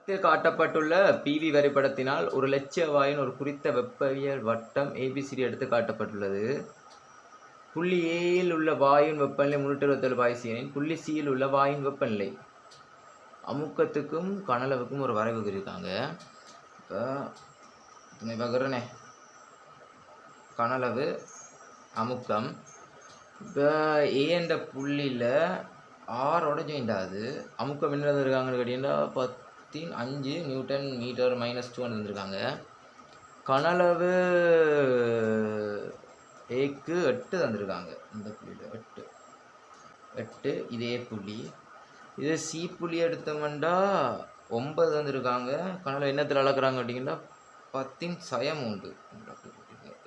காட்டப்பட்டுள்ள PV வரைபடத்தினால் ஒரு இலட்சிய வாயின் ஒரு குறித்த வெப்பவியல் வட்டம் ABCD எடுத்து காட்டப்பட்டுள்ளது. புள்ளி ஏயில் உள்ள வாயின் வெப்பநிலை 327 எனில் புள்ளி சியில் உள்ள வாயின் வெப்பநிலை. அமுக்கத்துக்கும் கனளவுக்கும் ஒரு வரைவு இருக்காங்க. இப்போ பார்க்குறேனே கனளவு அமுக்கம். இப்போ ஏ என்ற புள்ளியில் ஆரோட ஜாயிண்ட் ஆகுது. அமுக்கம் என்ன இருக்காங்கன்னு கேட்டிங்கன்னா 10.5 நியூட்டன் மீட்டர் -2 இருந்திருக்காங்க. கனளவு ஏக்கு 8 தந்திருக்காங்க. இந்த புள்ளியில் 8 இதே புள்ளி. இதே சி புள்ளி எடுத்தோம்னா 9 தந்திருக்காங்க. கனளவு என்னத்தில் அளக்குறாங்க அப்படின்னா 10/3.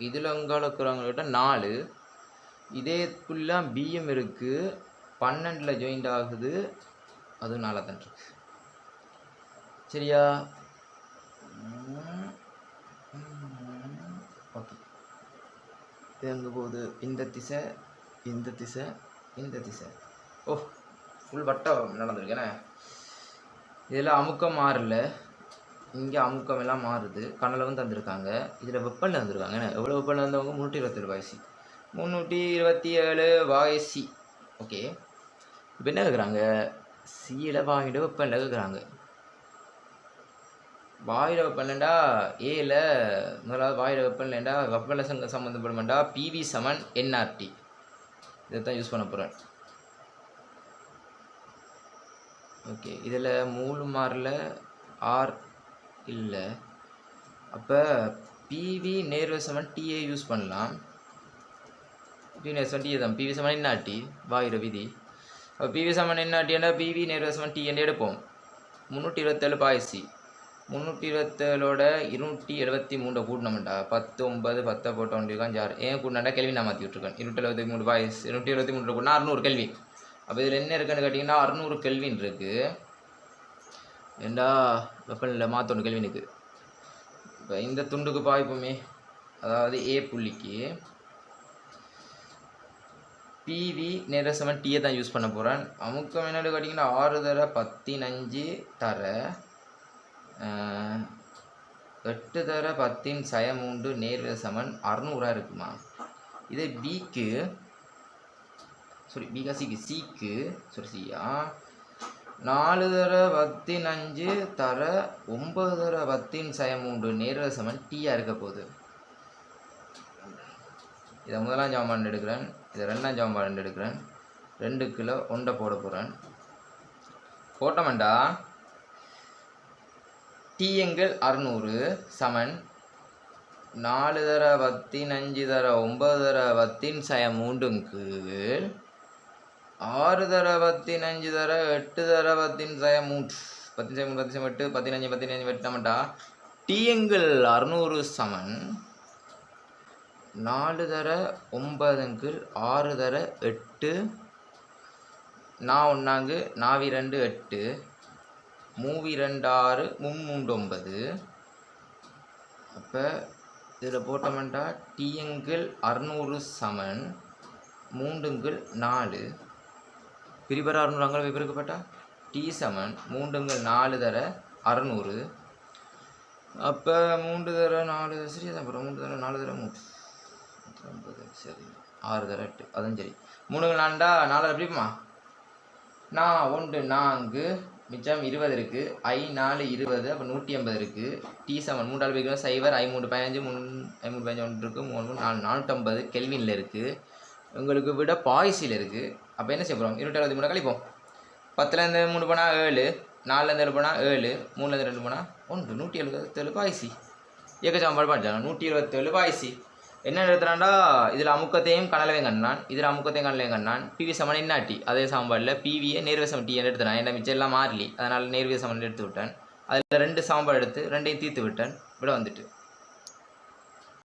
இதில் அங்கே அளக்குறாங்க கேட்டால் 4. இதே புள்ளிலாம் பிஎம் இருக்குது, 12 ஜாயிண்ட் ஆகுது, அது 4 தான் இருக்கு. சரியா? ஓகே, இது எங்கே போகுது? இந்த திசை, இந்த திசை, இந்த திசை. ஓ, ஃபுல் வட்டம் நடந்திருக்கேனே. இதில் அமுக்கம் மாறல, இங்கே அமுக்கம் எல்லாம் மாறுது. கனளவும் தந்திருக்காங்க. இதில் வெப்பநிலை தந்திருக்காங்க. எவ்வளோ வெப்பநிலை வந்தவங்க 327 327 வாய்சி. ஓகே, இப்போ என்ன கேட்குறாங்க? சியில் வாங்கிட்டு வெப்பநிலை கேட்குறாங்க. வாயிட வெப்பநிலைண்டா ஏல முதலாவது வாயிட வெப்பநிலைண்டா வெப்பநிலை சம்மந்தப்படுமெண்டா PV = nRT. இதை தான் யூஸ் பண்ண போகிறேன். ஓகே, இதில் மூணு மாறில் ஆர் இல்லை. அப்போ PV நேர்வு = TA யூஸ் பண்ணலாம். PV நேர்வு = TA தான். PV = nRT வாயிட விதி. அப்போ PV = nRT PV நேர்வு = T என்று எடுப்போம். 327 பாய்ச்சி 327ஓட 273 கூட்டினோம்டா 10 9 10 போட்ட 1 6 ஏன் கூட்டினாண்டா கேள்வி நான் மாற்றி விட்டுருக்கேன். 273 பாய்ஸ் 273 கூட்டினா 600 கேள்வி. அப்போ இதில் என்ன இருக்குன்னு கேட்டிங்கன்னா 600 கெல்வின் இருக்குது. ஏண்டா வெப்பநிலை மாற்றணும் கெல்வினுக்கு. இப்போ இந்த துண்டுக்கு பாய்ப்போமே, அதாவது ஏ புள்ளிக்கு PV நேர்வு = T தான் யூஸ் பண்ண போகிறேன். அமுக்கம் என்னென்னு கேட்டிங்கன்னா 6 தர 15 தர 8 தர 10/3 நேர்வு = 600 இருக்குமா? இதே பிக்கு சிக்கு 4 தர 15 தர 9 தர 10/3 நேர்வு = T இருக்க போகுது. இதை முதலாம் ஜாமான் எடுக்கிறேன், இதை ரெண்டாம் ஜாமான் எடுக்கிறேன். 2 கிலோ 1 போட போகிறேன். போட்டோம்டா T எங்கள் 600 = 4 தர 15 தர 9 தர 10/3 6 தர 15 தர 8 தர 10/3 10/3 15 15 வெட்டமாட்டா T எங்கள் 600 = 4 தர 9 6 தர 8 நான் 1 4 2 8 3 2 6 3 9. அப்போ இதில் போட்டோம்னா T எங்கள் 600 = 3 4 பிரிபர் 600 அங்கே விபரிக்கப்பட்டா T = 3 4 தர 600. அப்போ 3 தர 4 சரி தான். அப்புறம் 3 தர 4 தர 3 9 சரி 6 தர 8 அதுவும் சரி. 3 4டா 4 எப்படிமா? நான் 1 4 மிச்சம் 20 இருக்குது. I 4 20 அப்போ 180 இருக்குது. T = 3 0 I 3 15 3 15 1 இருக்குது 3 4 450 கெல்வினில் இருக்குது. உங்களுக்கு விட பாய்ஸில் இருக்குது. அப்போ என்ன செய்ய போகிறோம்? 273 கழிப்போம். 10லேருந்து 3 போனால் 7, 4லேருந்து 7 போனால் 7, 3லேருந்து 2 போனால் 1 177 பாய்ச்சி. இயக்க சமன்பாடு படிச்சாங்க 127 பாய்ச்சி. என்ன எடுத்துறாண்டா இதில் அமுக்கத்தையும் கனலையும் கண்டான், இதில் அமுக்கத்தையும் கனலையும் கண்டான். PV = nRT அதே சமன்பாடில் PVயை நேர்வு = T எடுத்துட்டான். என்ன மிச்சம் எல்லாம் மாறலி, அதனால் நேர்வு சமன் எடுத்து விட்டேன். அதில் 2 சமன்பாடு எடுத்து 2ஐயும் தீர்த்து விட்டேன். விட வந்துட்டு